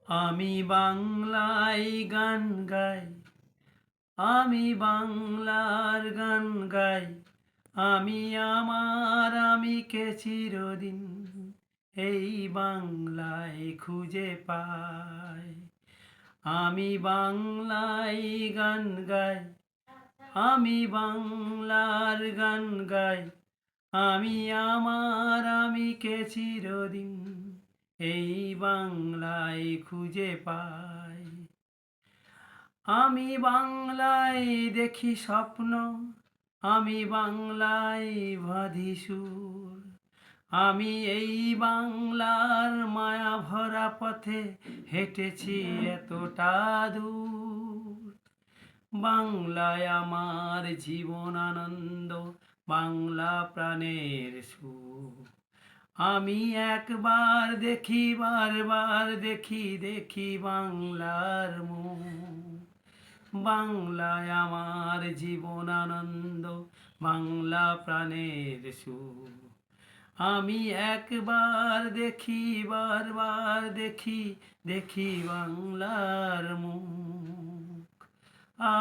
আমি বাংলায় গান গাই, আমি বাংলার গান গাই, আমি আমিকে চিরদিন এই বাংলায় খুঁজে পাই। আমি বাংলায় গান গাই, আমি বাংলার গান গাই, আমি আমিকে চিরদিন এই বাংলায় খুঁজে পাই। আমি বাংলায় দেখি স্বপ্ন, আমি বাংলায় বাঁধি সুর, আমি এই বাংলার মায়া ভরা পথে হেঁটেছি এতটা দূর। বাংলায় আমার জীবন আনন্দ, বাংলা প্রাণের সুর। আমি একবার দেখি, বারবার দেখি, দেখি বাংলার মুখ। বাংলায় আমার জীবন আনন্দ, বাংলা প্রাণের সুর। আমি একবার দেখি, বারবার দেখি, দেখি বাংলার মুখ। আ